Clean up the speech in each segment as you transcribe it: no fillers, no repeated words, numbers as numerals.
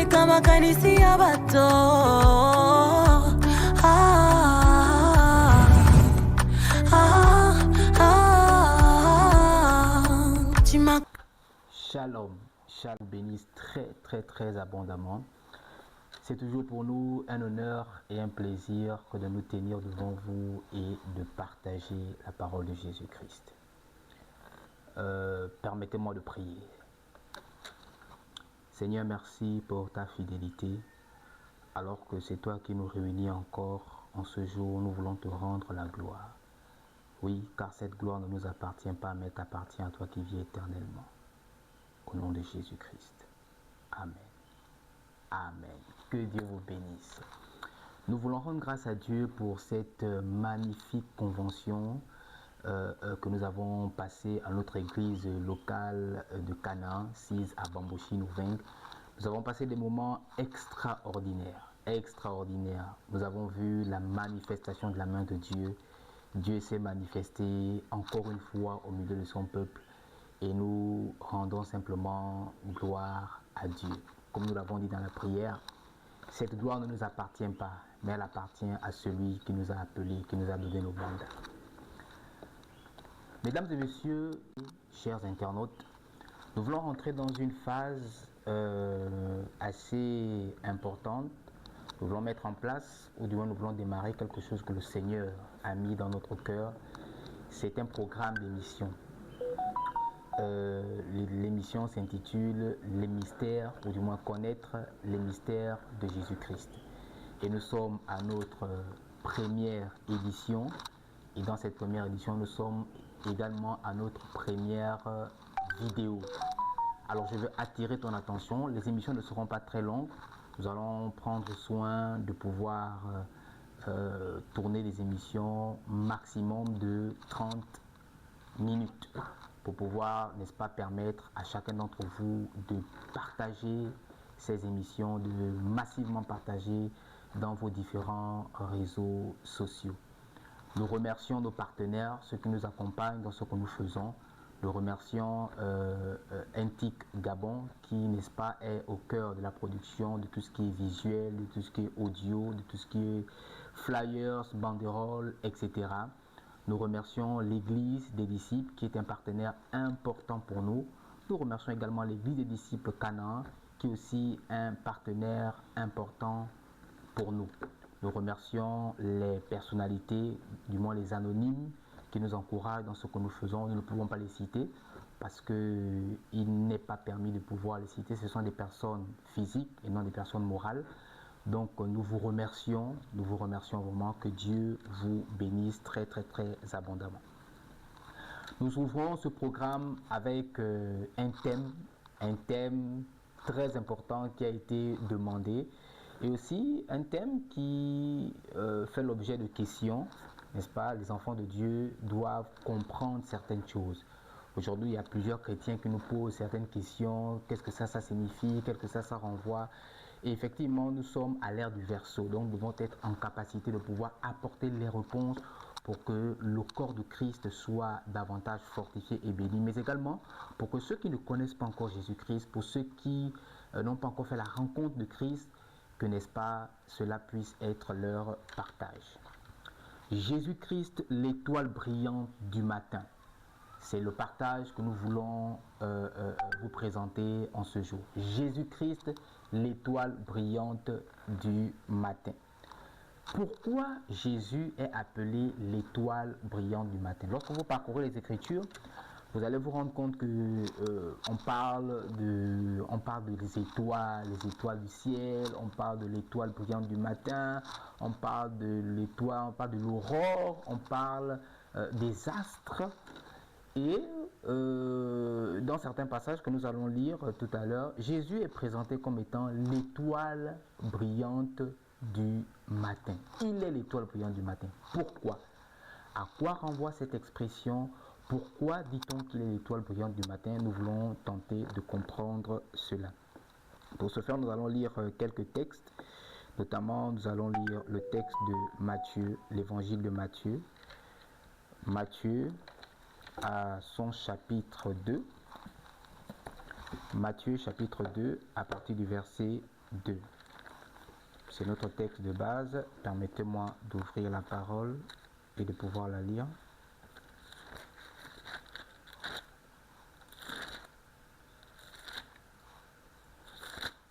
Leka makanisi ya bato. Shalom, Shalom bénisse très abondamment. C'est toujours pour nous un honneur et un plaisir que de nous tenir devant vous et de partager la parole de Jésus-Christ. Permettez-moi de prier. Seigneur, merci pour ta fidélité. Alors que c'est toi qui nous réunis encore en ce jour, nous voulons te rendre la gloire. Oui, car cette gloire ne nous appartient pas, mais t'appartient à toi qui vis éternellement. Au nom de Jésus-Christ. Amen. Amen. Que Dieu vous bénisse. Nous voulons rendre grâce à Dieu pour cette magnifique convention que nous avons passée à notre église locale de Canaan, 6 à Bamboshi, Nouveng. Nous avons passé des moments extraordinaires. Nous avons vu la manifestation de la main de Dieu. Dieu s'est manifesté encore une fois au milieu de son peuple. Et nous rendons simplement gloire à Dieu. Comme nous l'avons dit dans la prière, cette gloire ne nous appartient pas, mais elle appartient à celui qui nous a appelés, qui nous a donné nos mandats. Mesdames et messieurs, chers internautes, nous voulons rentrer dans une phase assez importante. Nous voulons mettre en place, ou du moins nous voulons démarrer quelque chose que le Seigneur a mis dans notre cœur. C'est un programme d'émission. L'émission s'intitule Les mystères, ou du moins connaître les mystères de Jésus-Christ. Et nous sommes à notre première édition. Et dans cette première édition, nous sommes également à notre première vidéo. Alors je veux attirer ton attention. Les émissions ne seront pas très longues. Nous allons prendre soin de pouvoir tourner des émissions maximum de 30 minutes. Pour pouvoir, n'est-ce pas, permettre à chacun d'entre vous de partager ces émissions, de massivement partager dans vos différents réseaux sociaux. Nous remercions nos partenaires, ceux qui nous accompagnent dans ce que nous faisons. Nous remercions Intic Gabon qui, n'est-ce pas, est au cœur de la production de tout ce qui est visuel, de tout ce qui est audio, de tout ce qui est flyers, banderoles, etc. Nous remercions l'Église des disciples qui est un partenaire important pour nous. Nous remercions également l'Église des disciples Canaan qui est aussi un partenaire important pour nous. Nous remercions les personnalités, du moins les anonymes, qui nous encouragent dans ce que nous faisons. Nous ne pouvons pas les citer parce qu'il n'est pas permis de pouvoir les citer. Ce sont des personnes physiques et non des personnes morales. Donc nous vous remercions vraiment, que Dieu vous bénisse très abondamment. Nous ouvrons ce programme avec un thème très important qui a été demandé et aussi un thème qui fait l'objet de questions, n'est-ce pas? Les enfants de Dieu doivent comprendre certaines choses. Aujourd'hui, il y a plusieurs chrétiens qui nous posent certaines questions. Qu'est-ce que ça signifie? Qu'est-ce que ça renvoie? Et effectivement, nous sommes à l'ère du Verseau, donc nous devons être en capacité de pouvoir apporter les réponses pour que le corps de Christ soit davantage fortifié et béni, mais également pour que ceux qui ne connaissent pas encore Jésus-Christ, pour ceux qui n'ont pas encore fait la rencontre de Christ, que, n'est-ce pas, cela puisse être leur partage. Jésus-Christ, l'étoile brillante du matin. C'est le partage que nous voulons vous présenter en ce jour. Jésus-Christ, l'étoile brillante du matin. Pourquoi Jésus est appelé l'étoile brillante du matin? Lorsque vous parcourez les Écritures, vous allez vous rendre compte que on parle des étoiles, les étoiles du ciel, on parle de l'étoile brillante du matin, on parle de l'étoile, on parle de l'aurore, on parle des astres. Et dans certains passages que nous allons lire tout à l'heure, Jésus est présenté comme étant l'étoile brillante du matin. Il est l'étoile brillante du matin. Pourquoi? À quoi renvoie cette expression? Pourquoi dit-on qu'il est l'étoile brillante du matin? Nous voulons tenter de comprendre cela. Pour ce faire, nous allons lire quelques textes. Notamment, nous allons lire le texte de Matthieu, l'évangile de Matthieu. Matthieu, à son chapitre 2. Matthieu chapitre 2 à partir du verset 2. C'est notre texte de base. Permettez-moi d'ouvrir la parole et de pouvoir la lire.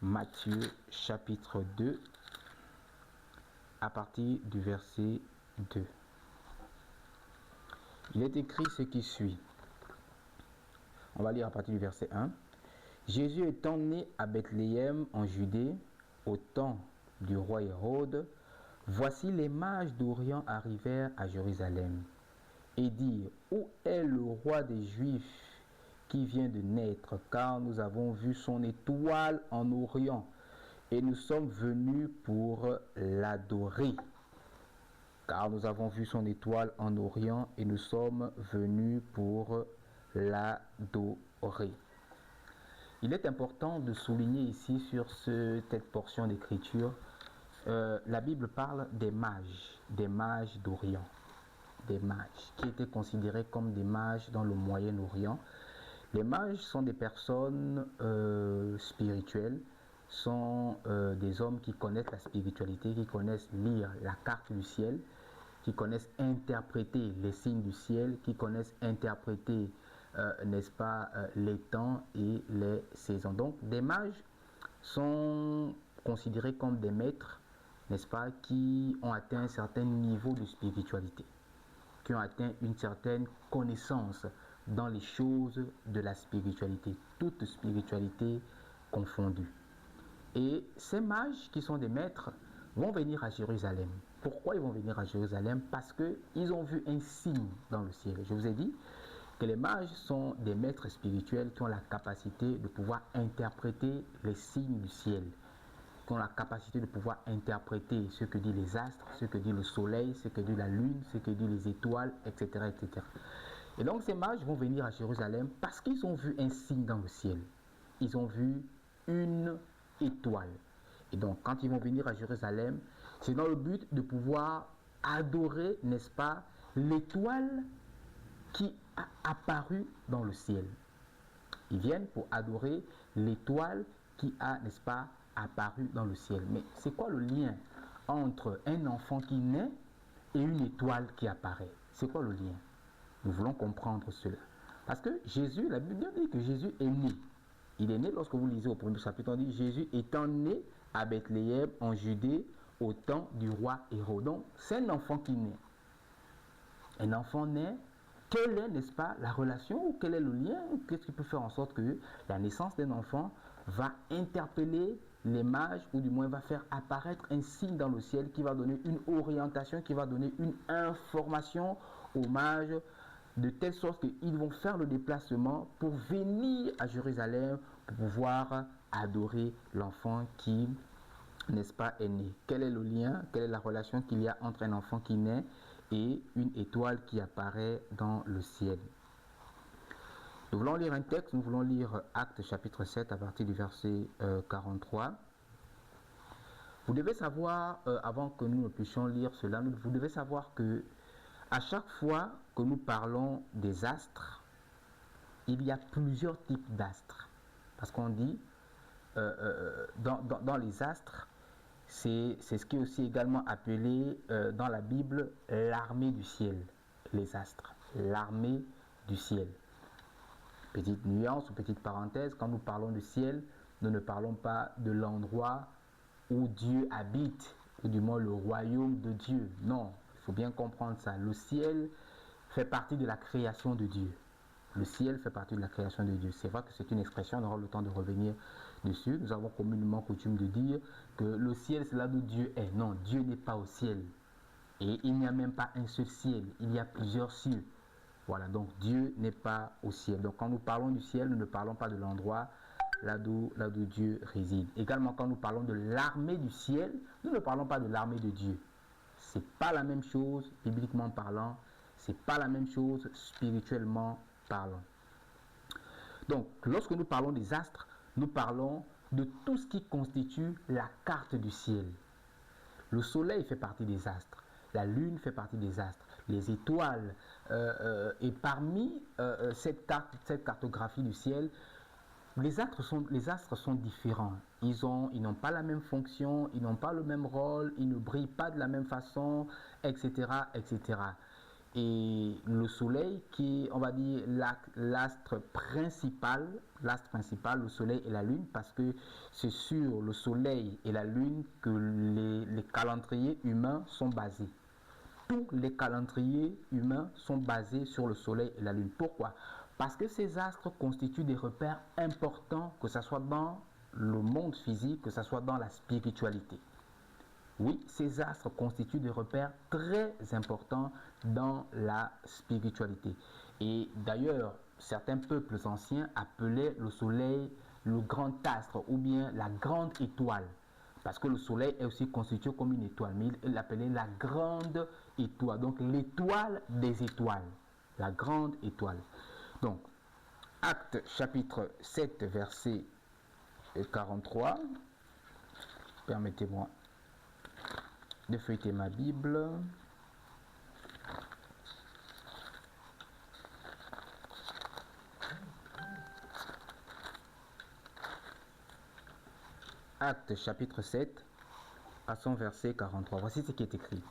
Matthieu chapitre 2 à partir du verset 2. Il est écrit ce qui suit. On va lire à partir du verset 1. Jésus étant né à Bethléem en Judée, au temps du roi Hérode, voici les mages d'Orient arrivèrent à Jérusalem et dirent: Où est le roi des Juifs qui vient de naître? Car nous avons vu son étoile en Orient et nous sommes venus pour l'adorer. Car nous avons vu son étoile en Orient et nous sommes venus pour l'adorer. Il est important de souligner ici sur cette portion d'écriture, la Bible parle des mages d'Orient, des mages qui étaient considérés comme des mages dans le Moyen-Orient. Les mages sont des personnes spirituelles, sont des hommes qui connaissent la spiritualité, qui connaissent lire la carte du ciel, qui connaissent interpréter les signes du ciel, qui connaissent interpréter, n'est-ce pas, les temps et les saisons. Donc, des mages sont considérés comme des maîtres, n'est-ce pas, qui ont atteint un certain niveau de spiritualité, qui ont atteint une certaine connaissance dans les choses de la spiritualité, toute spiritualité confondue. Et ces mages qui sont des maîtres vont venir à Jérusalem. Pourquoi ils vont venir à Jérusalem? Parce qu'ils ont vu un signe dans le ciel. Je vous ai dit que les mages sont des maîtres spirituels qui ont la capacité de pouvoir interpréter les signes du ciel, qui ont la capacité de pouvoir interpréter ce que disent les astres, ce que dit le soleil, ce que dit la lune, ce que disent les étoiles, etc., etc. Et donc ces mages vont venir à Jérusalem parce qu'ils ont vu un signe dans le ciel. Ils ont vu une étoile. Et donc quand ils vont venir à Jérusalem, c'est dans le but de pouvoir adorer, n'est-ce pas, l'étoile qui a apparu dans le ciel. Ils viennent pour adorer l'étoile qui a, n'est-ce pas, apparu dans le ciel. Mais c'est quoi le lien entre un enfant qui naît et une étoile qui apparaît? C'est quoi le lien? Nous voulons comprendre cela. Parce que Jésus, la Bible dit que Jésus est né. Il est né, lorsque vous lisez au premier chapitre, on dit Jésus étant né à Bethléem en Judée au temps du roi Hérode. Donc c'est un enfant qui naît. Un enfant naît. Quelle est, n'est-ce pas, la relation ou quel est le lien? Qu'est-ce qui peut faire en sorte que la naissance d'un enfant va interpeller les mages, ou du moins va faire apparaître un signe dans le ciel qui va donner une orientation, qui va donner une information aux mages, de telle sorte qu'ils vont faire le déplacement pour venir à Jérusalem pour pouvoir adorer l'enfant qui, n'est-ce pas, est né. Quel est le lien, quelle est la relation qu'il y a entre un enfant qui naît et une étoile qui apparaît dans le ciel? Nous voulons lire un texte, nous voulons lire Actes chapitre 7 à partir du verset 43. Vous devez savoir, avant que nous ne puissions lire cela, vous devez savoir que à chaque fois que nous parlons des astres, il y a plusieurs types d'astres. Parce qu'on dit, dans les astres, c'est ce qui est aussi également appelé dans la Bible l'armée du ciel. Les astres, l'armée du ciel. Petite nuance ou petite parenthèse, quand nous parlons du ciel, nous ne parlons pas de l'endroit où Dieu habite, ou du moins le royaume de Dieu. Non, il faut bien comprendre ça. Le ciel fait partie de la création de Dieu. Le ciel fait partie de la création de Dieu. C'est vrai que c'est une expression, on aura le temps de revenir dessus. Nous avons communément coutume de dire que le ciel, c'est là où Dieu est. Non, Dieu n'est pas au ciel. Et il n'y a même pas un seul ciel. Il y a plusieurs cieux. Voilà, donc Dieu n'est pas au ciel. Donc quand nous parlons du ciel, nous ne parlons pas de l'endroit là d'où Dieu réside. Également, quand nous parlons de l'armée du ciel, nous ne parlons pas de l'armée de Dieu. C'est pas la même chose, bibliquement parlant. C'est pas la même chose, spirituellement parlant. Donc, lorsque nous parlons des astres, nous parlons de tout ce qui constitue la carte du ciel. Le soleil fait partie des astres. La lune fait partie des astres. Les étoiles. Et parmi cette cartographie du ciel, les astres sont différents. Ils n'ont pas la même fonction, ils n'ont pas le même rôle, ils ne brillent pas de la même façon, etc., etc. Et le Soleil, qui est, on va dire, l'astre principal, le Soleil et la Lune, parce que c'est sur le Soleil et la Lune que les calendriers humains sont basés. Tous les calendriers humains sont basés sur le Soleil et la Lune. Pourquoi? Parce que ces astres constituent des repères importants, que ce soit dans le monde physique, que ce soit dans la spiritualité. Oui, ces astres constituent des repères très importants dans la spiritualité. Et d'ailleurs, certains peuples anciens appelaient le Soleil le grand astre ou bien la grande étoile. Parce que le Soleil est aussi constitué comme une étoile, mais il l'appelait la grande étoile. Donc l'étoile des étoiles, la grande étoile. Donc, Actes chapitre 7, verset 43. Permettez-moi de feuilleter ma Bible. Actes chapitre 7, à son verset 43. Voici ce qui est écrit.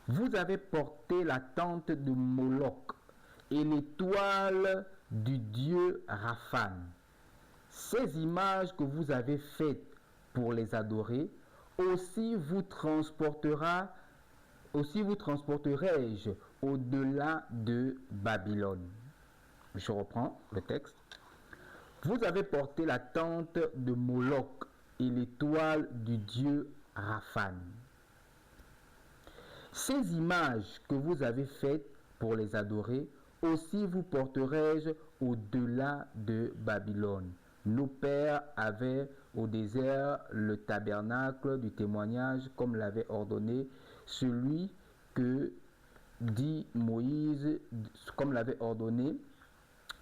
Vous avez porté la tente de Moloch et l'étoile du dieu Raphan. Ces images que vous avez faites pour les adorer, aussi vous transporterai-je au-delà de Babylone. Je reprends le texte. Vous avez porté la tente de Moloch et l'étoile du dieu Raphan. Ces images que vous avez faites pour les adorer, aussi vous porterai-je au-delà de Babylone. Nos pères avaient au désert le tabernacle du témoignage comme l'avait ordonné celui que dit Moïse, comme l'avait ordonné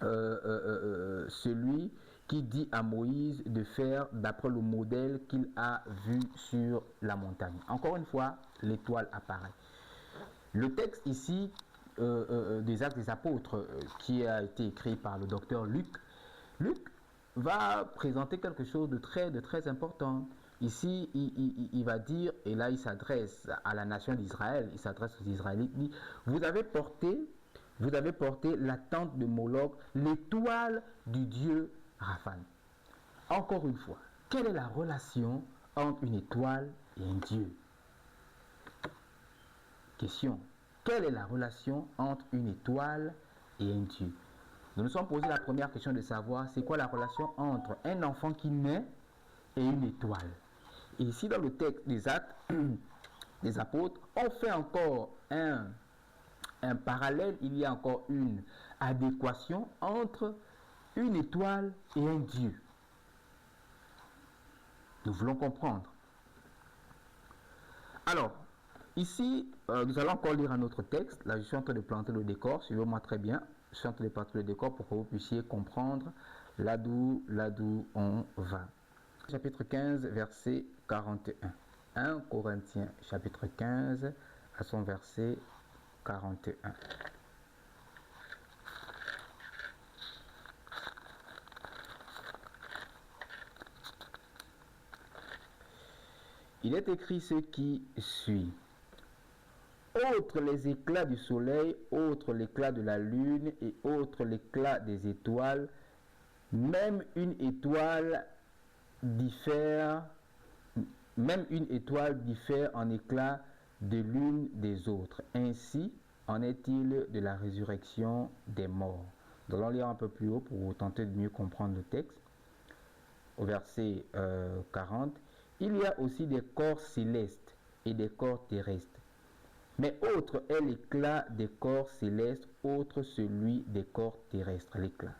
celui qui dit à Moïse de faire d'après le modèle qu'il a vu sur la montagne. Encore une fois, l'étoile apparaît. Le texte ici des Actes des Apôtres qui a été écrit par le docteur Luc va présenter quelque chose de très important. Ici, il va dire, et là il s'adresse à la nation d'Israël, il s'adresse aux Israélites, il dit, vous avez porté la tente de Moloch, l'étoile du dieu Raphan. Encore une fois, quelle est la relation entre une étoile et un dieu? Question. Quelle est la relation entre une étoile et un dieu? Nous nous sommes posé la première question de savoir c'est quoi la relation entre un enfant qui naît et une étoile. Et ici dans le texte des Actes des Apôtres, on fait encore un parallèle, il y a encore une adéquation entre une étoile et un Dieu. Nous voulons comprendre. Alors, ici, nous allons encore lire un autre texte. Là, je suis en train de planter le décor, suivez-moi très bien. Je suis en train de planter le décor pour que vous puissiez comprendre là d'où on va. Chapitre 15, verset 41. 1 Corinthiens, chapitre 15, à son verset 41. Il est écrit ce qui suit. Autre les éclats du soleil, autre l'éclat de la lune et autre l'éclat des étoiles. Même une étoile diffère en éclat de l'une des autres. Ainsi en est-il de la résurrection des morts. Nous allons lire un peu plus haut pour tenter de mieux comprendre le texte. Au verset 40, il y a aussi des corps célestes et des corps terrestres. Mais autre est l'éclat des corps célestes, autre celui des corps terrestres, l'éclat.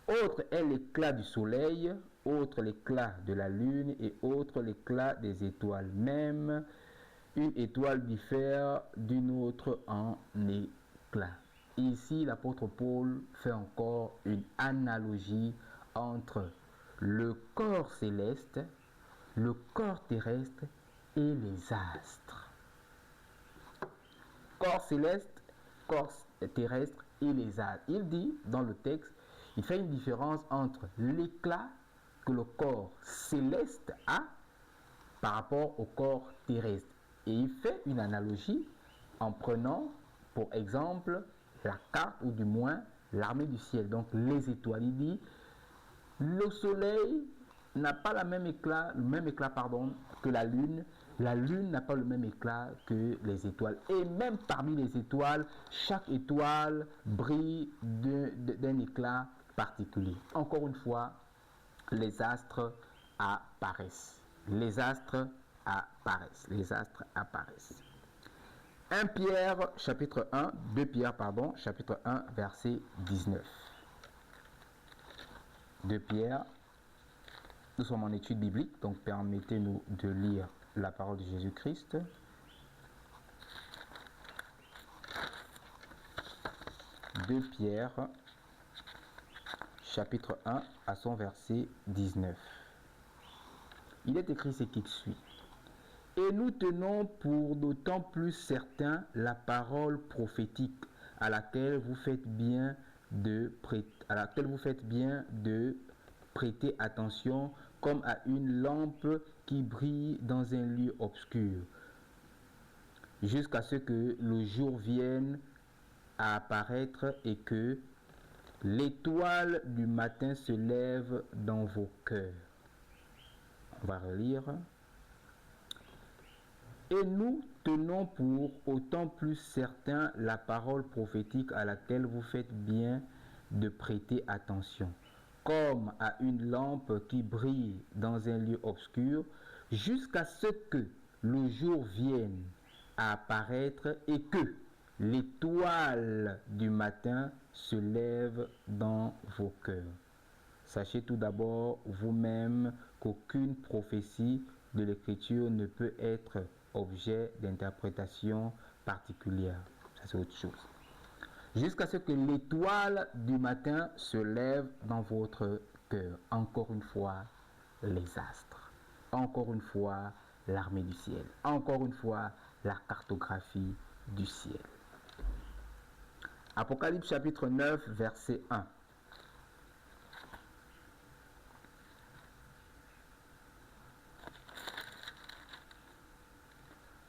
Autre est l'éclat du soleil, autre l'éclat de la lune et autre l'éclat des étoiles. Même une étoile diffère d'une autre en éclat. Ici, l'apôtre Paul fait encore une analogie entre le corps céleste, le corps terrestre et les astres. Corps céleste, corps terrestre et les astres. Il dit dans le texte Il fait une différence entre l'éclat que le corps céleste a par rapport au corps terrestre. Et il fait une analogie en prenant, pour exemple, la carte ou du moins l'armée du ciel, donc les étoiles. Il dit, le soleil n'a pas le même éclat que la lune. La lune n'a pas le même éclat que les étoiles. Et même parmi les étoiles, chaque étoile brille d'un éclat particulier. Encore une fois, les astres apparaissent. Les astres apparaissent. Les astres apparaissent. 1 Pierre, chapitre 1, 2 Pierre, pardon, chapitre 1, verset 19. 2 Pierre, nous sommes en étude biblique, donc permettez-nous de lire la parole de Jésus-Christ. De Pierre, chapitre 1, à son verset 19. Il est écrit ce qui suit. Et nous tenons pour d'autant plus certain la parole prophétique à laquelle vous faites bien de prêter attention comme à une lampe qui brille dans un lieu obscur, jusqu'à ce que le jour vienne à apparaître et que l'étoile du matin se lève dans vos cœurs. On va relire. Et nous tenons pour autant plus certain la parole prophétique à laquelle vous faites bien de prêter attention, comme à une lampe qui brille dans un lieu obscur, jusqu'à ce que le jour vienne à apparaître et que l'étoile du matin se lève dans vos cœurs. Sachez tout d'abord vous-même qu'aucune prophétie de l'Écriture ne peut être objet d'interprétation particulière. Ça, c'est autre chose. Jusqu'à ce que l'étoile du matin se lève dans votre cœur. Encore une fois, les astres. Encore une fois, l'armée du ciel. Encore une fois, la cartographie du ciel. Apocalypse chapitre 9, verset 1.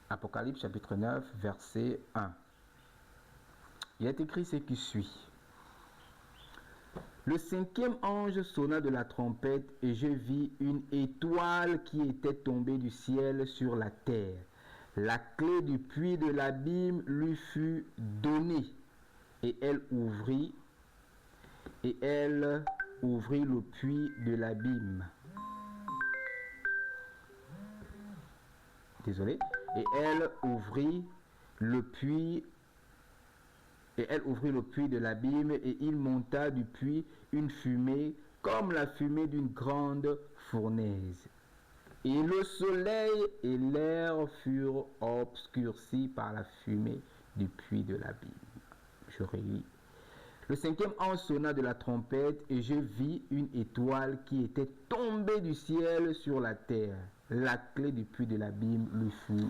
Apocalypse chapitre 9, verset 1. Il est écrit ce qui suit. Le 5e ange sonna de la trompette et je vis une étoile qui était tombée du ciel sur la terre. La clé du puits de l'abîme lui fut donnée et elle ouvrit le puits de l'abîme. Désolé. Et elle ouvrit le puits de l'abîme et il monta du puits une fumée comme la fumée d'une grande fournaise. Et le soleil et l'air furent obscurcis par la fumée du puits de l'abîme. Je relis. Le 5e ange sonna de la trompette et je vis une étoile qui était tombée du ciel sur la terre. La clé du puits de l'abîme lui fut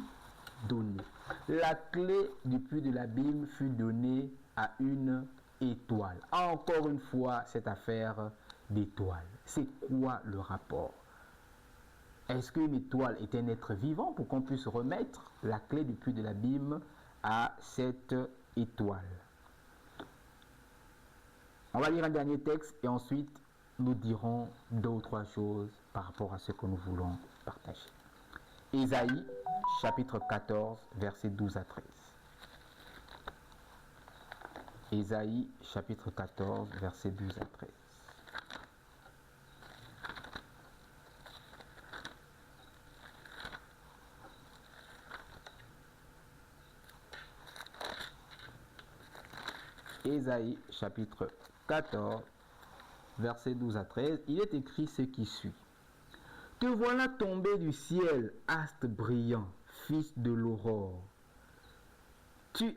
donnée. La clé du puits de l'abîme fut donnée à une étoile. Encore une fois, cette affaire d'étoile. C'est quoi le rapport? Est-ce qu'une étoile est un être vivant pour qu'on puisse remettre la clé du puits de l'abîme à cette étoile? On va lire un dernier texte et ensuite nous dirons 2 ou 3 choses par rapport à ce que nous voulons partager. Ésaïe, chapitre 14, versets 12 à 13. Ésaïe, chapitre 14, versets 12 à 13. Ésaïe, chapitre 14, versets 12 à 13, il est écrit ce qui suit. Te voilà tombé du ciel, astre brillant, fils de l'aurore. Tu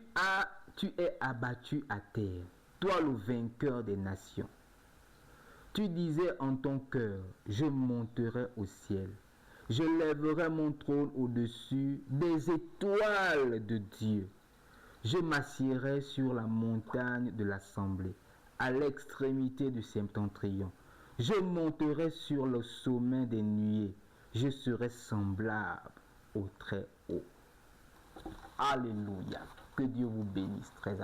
es abattu à terre, toi le vainqueur des nations. Tu disais en ton cœur, je monterai au ciel, je lèverai mon trône au-dessus des étoiles de Dieu. Je m'assiérai sur la montagne de l'assemblée, à l'extrémité du septentrion. Je monterai sur le sommet des nuées. Je serai semblable au très haut. Alléluia. Que Dieu vous bénisse très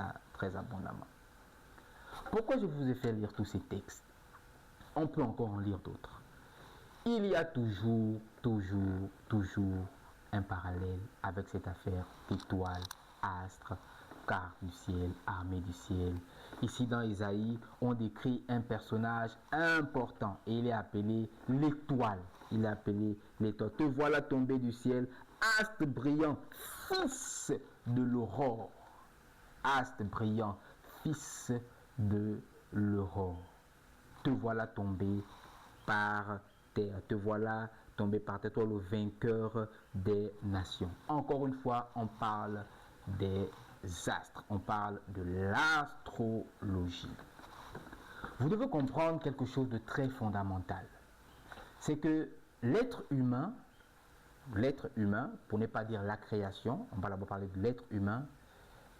abondamment. Pourquoi je vous ai fait lire tous ces textes? On peut encore en lire d'autres. Il y a toujours un parallèle avec cette affaire d'étoiles, astres, cartes du ciel, armée du ciel. Ici dans Isaïe, on décrit un personnage important et il est appelé l'étoile. Il est appelé l'étoile. Te voilà tombé du ciel, astre brillant, fils de l'aurore. Astre brillant, fils de l'aurore. Te voilà tombé par terre. Te voilà tombé par terre, toi le vainqueur des nations. Encore une fois, on parle des astres. On parle de l'astrologie. Vous devez comprendre quelque chose de très fondamental. C'est que l'être humain, pour ne pas dire la création, on va d'abord parler de l'être humain,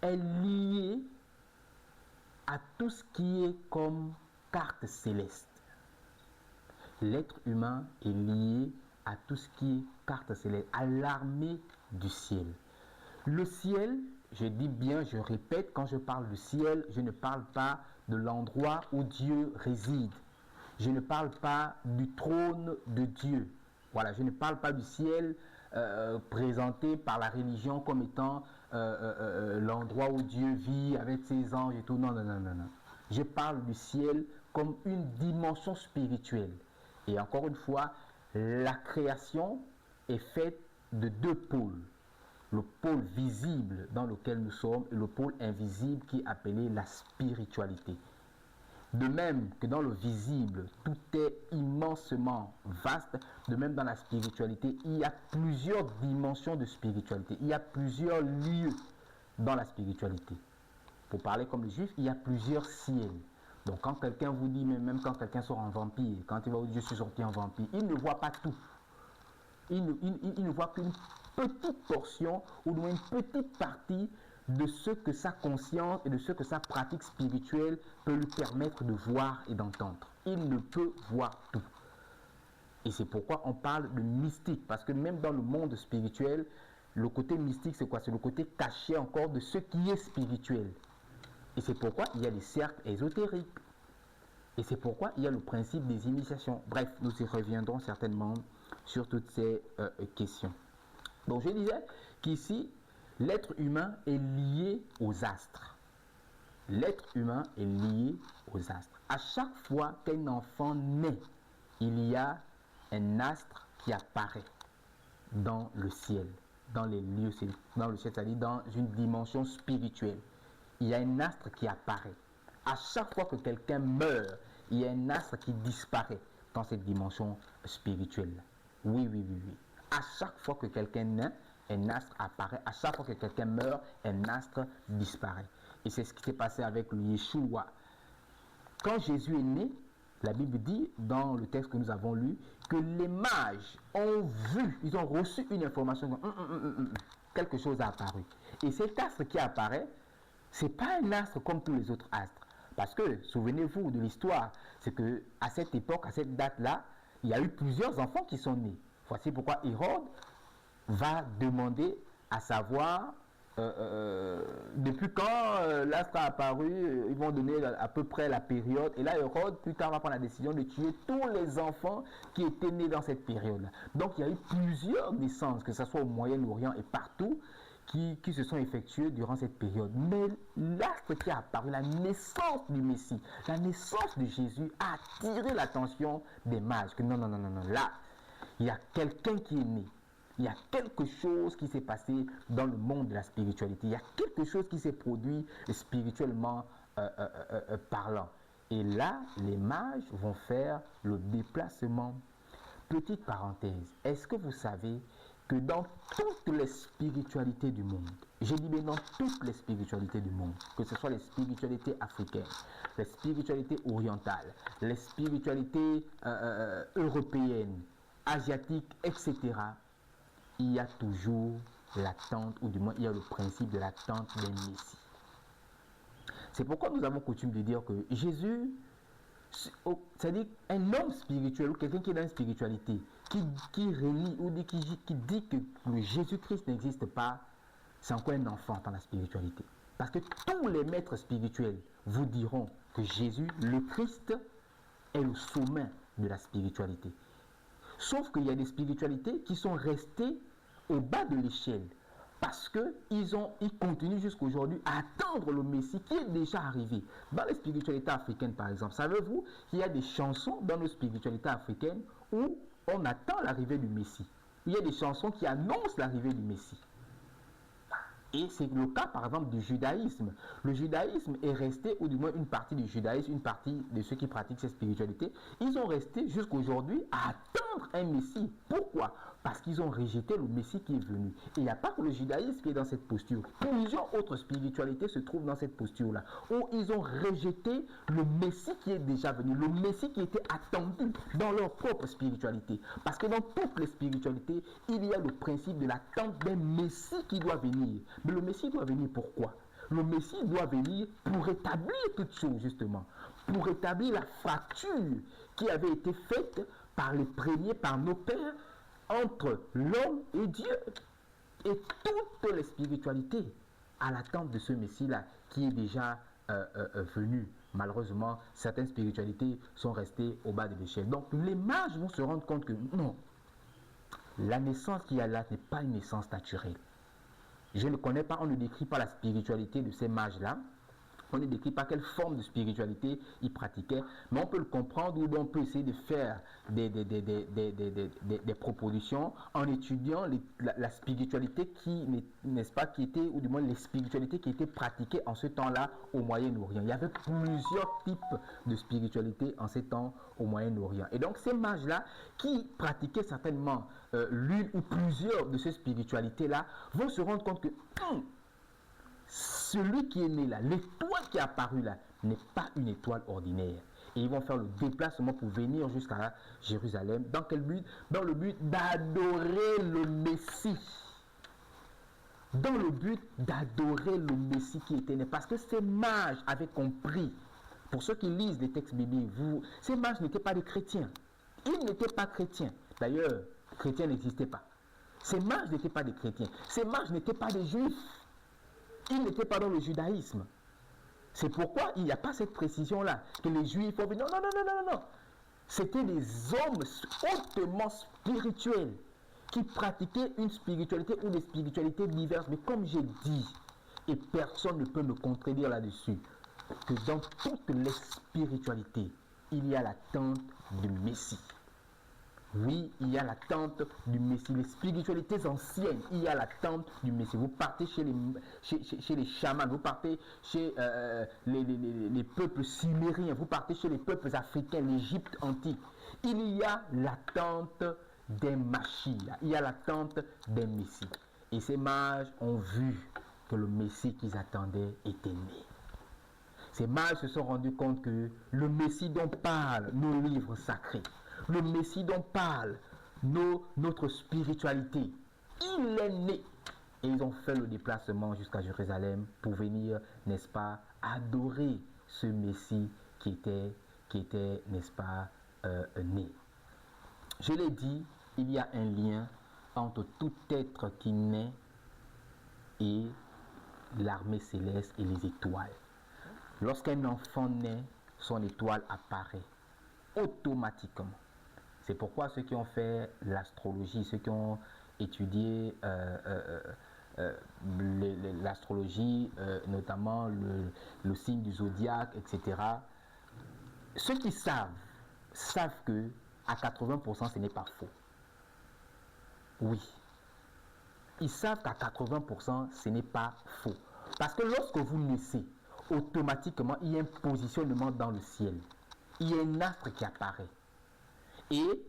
est lié à tout ce qui est comme carte céleste. L'être humain est lié à tout ce qui est carte céleste, à l'armée du ciel. Le ciel, je dis bien, je répète, quand je parle du ciel, je ne parle pas de l'endroit où Dieu réside. Je ne parle pas du trône de Dieu. Voilà, je ne parle pas du ciel présenté par la religion comme étant l'endroit où Dieu vit avec ses anges et tout. Non. Je parle du ciel comme une dimension spirituelle. Et encore une fois, la création est faite de deux pôles. Le pôle visible dans lequel nous sommes et le pôle invisible qui est appelé la spiritualité. De même que dans le visible, tout est immensement vaste, de même dans la spiritualité, il y a plusieurs dimensions de spiritualité. Il y a plusieurs lieux dans la spiritualité. Pour parler comme les Juifs, il y a plusieurs ciels. Donc quand quelqu'un vous dit, mais même quand quelqu'un sort en vampire, quand il va vous dire je suis sorti en vampire, il ne voit pas tout. Il ne voit qu'une petite portion ou une petite partie de ce que sa conscience et de ce que sa pratique spirituelle peut lui permettre de voir et d'entendre. Il ne peut voir tout. Et c'est pourquoi on parle de mystique, parce que même dans le monde spirituel, le côté mystique c'est quoi? C'est le côté caché encore de ce qui est spirituel. Et c'est pourquoi il y a des cercles ésotériques. Et c'est pourquoi il y a le principe des initiations. Bref, nous y reviendrons certainement sur toutes ces questions. Donc je disais qu'ici, l'être humain est lié aux astres. L'être humain est lié aux astres. À chaque fois qu'un enfant naît, il y a un astre qui apparaît dans le ciel, dans les lieux, dans le ciel, c'est-à-dire dans une dimension spirituelle. Il y a un astre qui apparaît. À chaque fois que quelqu'un meurt, il y a un astre qui disparaît dans cette dimension spirituelle. Oui. À chaque fois que quelqu'un naît, un astre apparaît. À chaque fois que quelqu'un meurt, un astre disparaît. Et c'est ce qui s'est passé avec le Yeshua. Quand Jésus est né, la Bible dit, dans le texte que nous avons lu, que les mages ont vu, ils ont reçu une information, quelque chose a apparu. Et cet astre qui apparaît, ce n'est pas un astre comme tous les autres astres. Parce que, souvenez-vous de l'histoire, c'est qu'à cette époque, à cette date-là, il y a eu plusieurs enfants qui sont nés. Voici pourquoi Hérode va demander à savoir depuis quand l'astre a apparu. Ils vont donner à peu près la période. Et là, Hérode, plus tard, va prendre la décision de tuer tous les enfants qui étaient nés dans cette période-là. Donc, il y a eu plusieurs naissances, que ce soit au Moyen-Orient et partout, qui se sont effectuées durant cette période. Mais l'astre qui a apparu, la naissance du Messie, la naissance de Jésus a attiré l'attention des mages. Que non, là, il y a quelqu'un qui est né. Il y a quelque chose qui s'est passé dans le monde de la spiritualité. Il y a quelque chose qui s'est produit spirituellement parlant. Et là, les mages vont faire le déplacement. Petite parenthèse, est-ce que vous savez que dans toutes les spiritualités du monde, je dis bien dans toutes les spiritualités du monde, que ce soit les spiritualités africaines, les spiritualités orientales, les spiritualités européennes, asiatiques, etc., il y a toujours l'attente, ou du moins il y a le principe de l'attente d'un Messie. C'est pourquoi nous avons coutume de dire que Jésus, c'est-à-dire un homme spirituel ou quelqu'un qui est dans une spiritualité, qui relie ou qui dit que le Jésus-Christ n'existe pas, c'est encore un enfant dans la spiritualité. Parce que tous les maîtres spirituels vous diront que Jésus, le Christ, est le sommet de la spiritualité. Sauf qu'il y a des spiritualités qui sont restées au bas de l'échelle. Parce qu'ils continuent jusqu'à aujourd'hui à attendre le Messie qui est déjà arrivé. Dans les spiritualités africaines, par exemple, savez-vous qu'il y a des chansons dans nos spiritualités africaines où on attend l'arrivée du Messie. Il y a des chansons qui annoncent l'arrivée du Messie. Et c'est le cas, par exemple, du judaïsme. Le judaïsme est resté, ou du moins une partie du judaïsme, une partie de ceux qui pratiquent cette spiritualité, ils ont resté jusqu'à aujourd'hui à attendre un Messie. Pourquoi? Parce qu'ils ont rejeté le Messie qui est venu. Et il n'y a pas que le judaïsme qui est dans cette posture. Plusieurs autres spiritualités se trouvent dans cette posture-là, où ils ont rejeté le Messie qui est déjà venu, le Messie qui était attendu dans leur propre spiritualité. Parce que dans toutes les spiritualités, il y a le principe de l'attente d'un Messie qui doit venir. Mais le Messie doit venir pourquoi? Le Messie doit venir pour rétablir toutes choses, justement. Pour rétablir la fracture qui avait été faite par les premiers, par nos pères, entre l'homme et Dieu. Et toutes les spiritualités à l'attente de ce Messie-là qui est déjà venu. Malheureusement, certaines spiritualités sont restées au bas de l'échelle. Donc les mages vont se rendre compte que non, la naissance qu'il y a là n'est pas une naissance naturelle. Je ne connais pas, on ne décrit pas la spiritualité de ces mages-là. On ne décrit pas quelle forme de spiritualité ils pratiquaient, mais on peut le comprendre ou on peut essayer de faire des propositions en étudiant la spiritualité qui, n'est-ce pas, qui était, ou du moins les spiritualités qui étaient pratiquées en ce temps-là au Moyen-Orient. Il y avait plusieurs types de spiritualité en ces temps au Moyen-Orient. Et donc ces mages-là, qui pratiquaient certainement l'une ou plusieurs de ces spiritualités-là, vont se rendre compte que celui qui est né là, l'étoile qui est apparue là, n'est pas une étoile ordinaire. Et ils vont faire le déplacement pour venir jusqu'à Jérusalem. Dans quel but? Dans le but d'adorer le Messie. Dans le but d'adorer le Messie qui était né. Parce que ces mages avaient compris. Pour ceux qui lisent les textes bibliques, ces mages n'étaient pas des chrétiens. Ils n'étaient pas chrétiens. D'ailleurs, chrétiens n'existaient pas. Ces mages n'étaient pas des chrétiens. Ces mages n'étaient pas des juifs. Ils n'étaient pas dans le judaïsme. C'est pourquoi il n'y a pas cette précision-là, que les juifs ont venir. Non, non, non, non, non. C'était des hommes hautement spirituels qui pratiquaient une spiritualité ou des spiritualités diverses. Mais comme j'ai dit, et personne ne peut me contredire là-dessus, que dans toutes les spiritualités, il y a l'attente du Messie. Oui, il y a l'attente du Messie. Les spiritualités anciennes, il y a l'attente du Messie. Vous partez chez les chamans, vous partez chez les peuples sumériens, vous partez chez les peuples africains, l'Égypte antique. Il y a l'attente d'un Mashiach, il y a l'attente d'un Messie. Et ces mages ont vu que le Messie qu'ils attendaient était né. Ces mages se sont rendus compte que le Messie dont parlent nos livres sacrés, le Messie dont parle notre spiritualité, il est né. Et ils ont fait le déplacement jusqu'à Jérusalem pour venir, n'est-ce pas, adorer ce Messie qui était, n'est-ce pas, né. Je l'ai dit, il y a un lien entre tout être qui naît et l'armée céleste et les étoiles. Lorsqu'un enfant naît, son étoile apparaît automatiquement. C'est pourquoi ceux qui ont fait l'astrologie, ceux qui ont étudié l'astrologie, notamment le signe du zodiaque, etc., ceux qui savent que à 80% ce n'est pas faux. Oui. Ils savent qu'à 80% ce n'est pas faux. Parce que lorsque vous naissez, automatiquement, il y a un positionnement dans le ciel. Il y a un astre qui apparaît. Et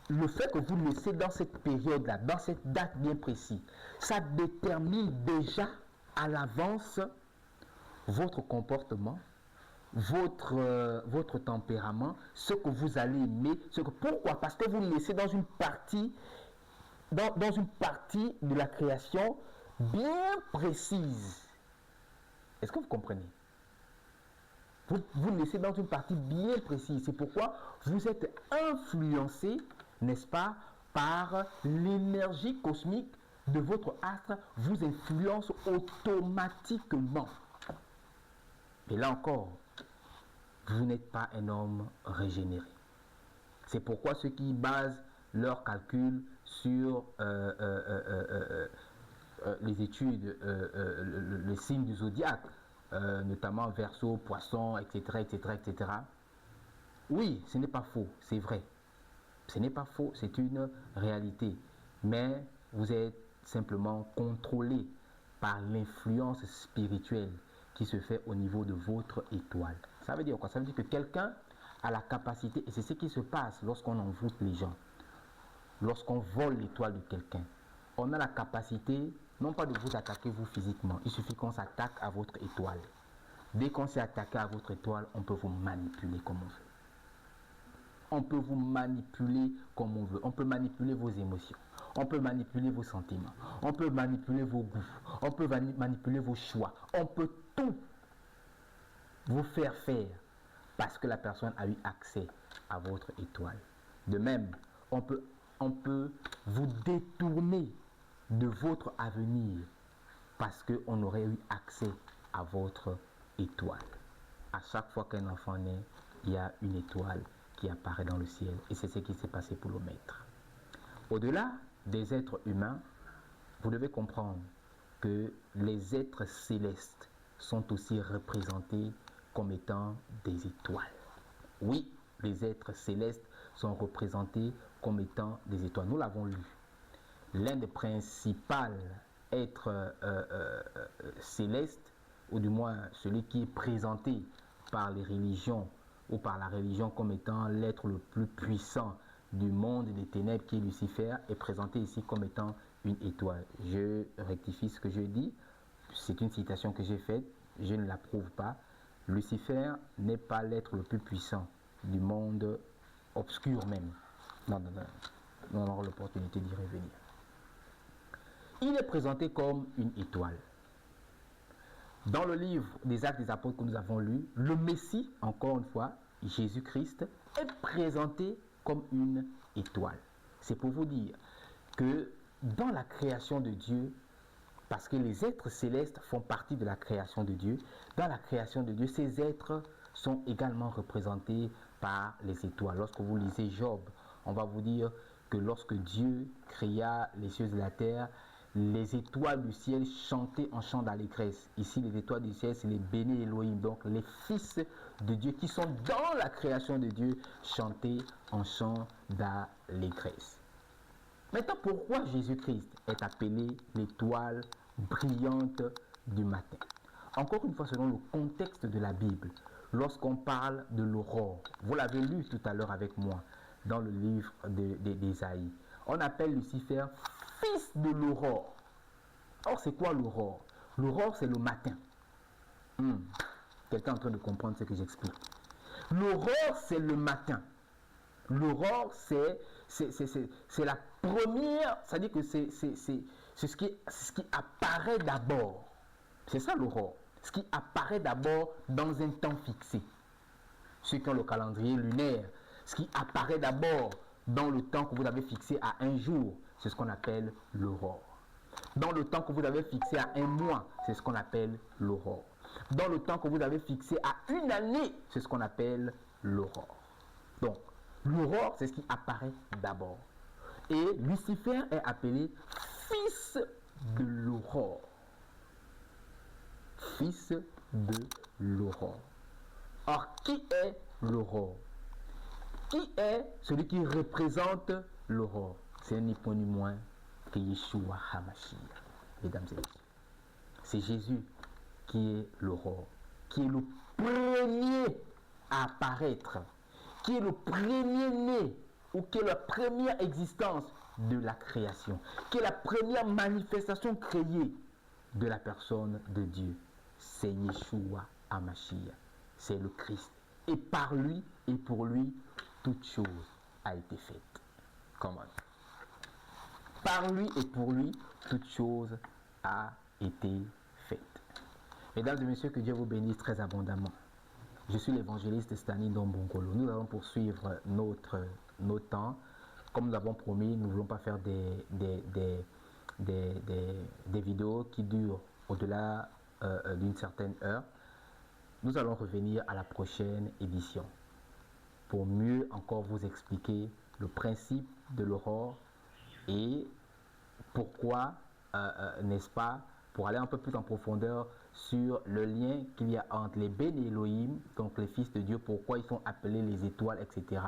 le fait que vous naissez dans cette période-là, dans cette date bien précise, ça détermine déjà à l'avance votre comportement, votre tempérament, ce que vous allez aimer. Pourquoi? Parce que vous naissez dans une partie, dans une partie de la création bien précise. Est-ce que vous comprenez? Vous le laissez dans une partie bien précise. C'est pourquoi vous êtes influencé, n'est-ce pas, par l'énergie cosmique de votre astre, vous influence automatiquement. Et là encore, vous n'êtes pas un homme régénéré. C'est pourquoi ceux qui basent leurs calculs sur les études, les signes du zodiaque, notamment Verseau, Poisson, etc., etc., etc. Oui, ce n'est pas faux, c'est vrai. Ce n'est pas faux, c'est une réalité. Mais vous êtes simplement contrôlé par l'influence spirituelle qui se fait au niveau de votre étoile. Ça veut dire quoi? Ça veut dire que quelqu'un a la capacité, et c'est ce qui se passe lorsqu'on envoûte les gens, lorsqu'on vole l'étoile de quelqu'un. On a la capacité, non pas de vous attaquer vous physiquement, il suffit qu'on s'attaque à votre étoile. Dès qu'on s'est attaqué à votre étoile, on peut vous manipuler comme on veut. On peut vous manipuler comme on veut. On peut manipuler vos émotions. On peut manipuler vos sentiments. On peut manipuler vos goûts. On peut manipuler vos choix. On peut tout vous faire parce que la personne a eu accès à votre étoile. De même, on peut vous détourner de votre avenir parce qu'on aurait eu accès à votre étoile. À chaque fois qu'un enfant naît, il y a une étoile qui apparaît dans le ciel. Et c'est ce qui s'est passé pour le maître. Au-delà des êtres humains, vous devez comprendre que les êtres célestes sont aussi représentés comme étant des étoiles. Oui, les êtres célestes sont représentés comme étant des étoiles. Nous l'avons lu. L'un des principaux êtres célestes, ou du moins celui qui est présenté par les religions ou par la religion comme étant l'être le plus puissant du monde des ténèbres qui est Lucifer, est présenté ici comme étant une étoile. Je rectifie ce que je dis, c'est une citation que j'ai faite, je ne la prouve pas. Lucifer n'est pas l'être le plus puissant du monde obscur même. Non, on aura l'opportunité d'y revenir. Il est présenté comme une étoile. Dans le livre des Actes des Apôtres que nous avons lu, le Messie, encore une fois, Jésus-Christ, est présenté comme une étoile. C'est pour vous dire que dans la création de Dieu, parce que les êtres célestes font partie de la création de Dieu, dans la création de Dieu, ces êtres sont également représentés par les étoiles. Lorsque vous lisez Job, on va vous dire que lorsque Dieu créa les cieux et la terre, les étoiles du ciel chantaient en chant d'allégresse. Ici, les étoiles du ciel, c'est les bénis Elohim, donc les fils de Dieu qui sont dans la création de Dieu, chantaient en chant d'allégresse. Maintenant, pourquoi Jésus-Christ est appelé l'étoile brillante du matin? Encore une fois, selon le contexte de la Bible, lorsqu'on parle de l'aurore, vous l'avez lu tout à l'heure avec moi dans le livre d'Ésaïe, on appelle Lucifer fils de l'aurore. Or, c'est quoi l'aurore? L'aurore, c'est le matin. Quelqu'un est en train de comprendre ce que j'explique. L'aurore, c'est le matin. L'aurore, c'est la première, c'est-à-dire que c'est ce qui apparaît d'abord. C'est ça l'aurore. Ce qui apparaît d'abord dans un temps fixé. Ceux qui ont le calendrier lunaire, ce qui apparaît d'abord dans le temps que vous avez fixé à un jour, c'est ce qu'on appelle l'aurore. Dans le temps que vous avez fixé à un mois, c'est ce qu'on appelle l'aurore. Dans le temps que vous avez fixé à une année, c'est ce qu'on appelle l'aurore. Donc, l'aurore, c'est ce qui apparaît d'abord. Et Lucifer est appelé fils de l'aurore. Fils de l'aurore. Or, qui est l'aurore? Qui est celui qui représente l'aurore? C'est ni plus ni moins que Yeshua HaMashiach, mesdames et messieurs. C'est Jésus qui est l'aurore, qui est le premier à apparaître, qui est le premier né, ou qui est la première existence de la création, qui est la première manifestation créée de la personne de Dieu. C'est Yeshua HaMashiach, c'est le Christ. Et par lui et pour lui, toute chose a été faite. Comment? Par lui et pour lui, toute chose a été faite. Mesdames et messieurs, que Dieu vous bénisse très abondamment. Je suis l'évangéliste Stanley Ndombongolo. Nous allons poursuivre notre temps. Comme nous avons promis, nous ne voulons pas faire des vidéos qui durent au-delà d'une certaine heure. Nous allons revenir à la prochaine édition pour mieux encore vous expliquer le principe de l'aurore et pourquoi, n'est-ce pas, pour aller un peu plus en profondeur sur le lien qu'il y a entre les Béné Elohim, donc les fils de Dieu, pourquoi ils sont appelés les étoiles, etc.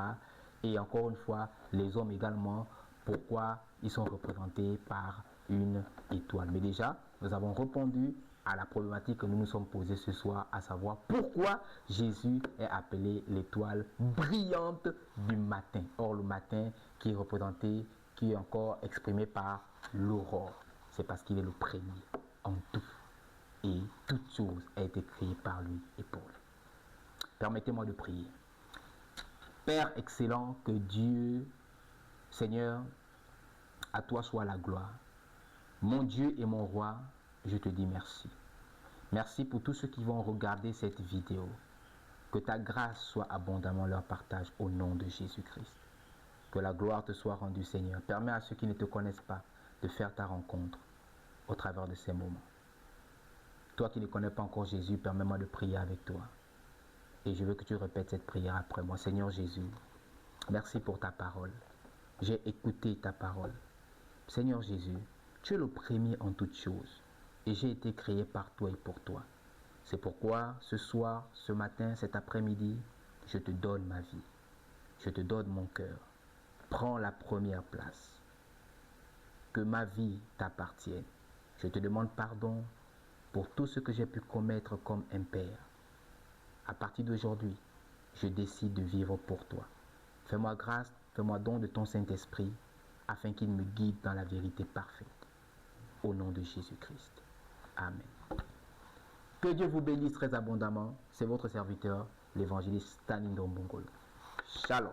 Et encore une fois, les hommes également, pourquoi ils sont représentés par une étoile. Mais déjà, nous avons répondu à la problématique que nous nous sommes posée ce soir, à savoir pourquoi Jésus est appelé l'étoile brillante du matin. Or, le matin qui est représenté, qui est encore exprimé par l'aurore, c'est parce qu'il est le premier en tout. Et toute chose a été créée par lui et pour lui. Permettez-moi de prier. Père excellent, que Dieu, Seigneur, à toi soit la gloire. Mon Dieu et mon roi, je te dis merci. Merci pour tous ceux qui vont regarder cette vidéo. Que ta grâce soit abondamment leur partage au nom de Jésus-Christ. Que la gloire te soit rendue, Seigneur. Permets à ceux qui ne te connaissent pas de faire ta rencontre au travers de ces moments. Toi qui ne connais pas encore Jésus, permets-moi de prier avec toi. Et je veux que tu répètes cette prière après moi. Seigneur Jésus, merci pour ta parole. J'ai écouté ta parole. Seigneur Jésus, tu es le premier en toutes choses. Et j'ai été créé par toi et pour toi. C'est pourquoi ce soir, ce matin, cet après-midi, je te donne ma vie. Je te donne mon cœur. Prends la première place. Que ma vie t'appartienne. Je te demande pardon pour tout ce que j'ai pu commettre comme impère. À partir d'aujourd'hui, je décide de vivre pour toi. Fais-moi grâce, fais-moi don de ton Saint-Esprit, afin qu'il me guide dans la vérité parfaite. Au nom de Jésus-Christ. Amen. Que Dieu vous bénisse très abondamment. C'est votre serviteur, l'évangéliste Stanley Ndombongolo. Shalom.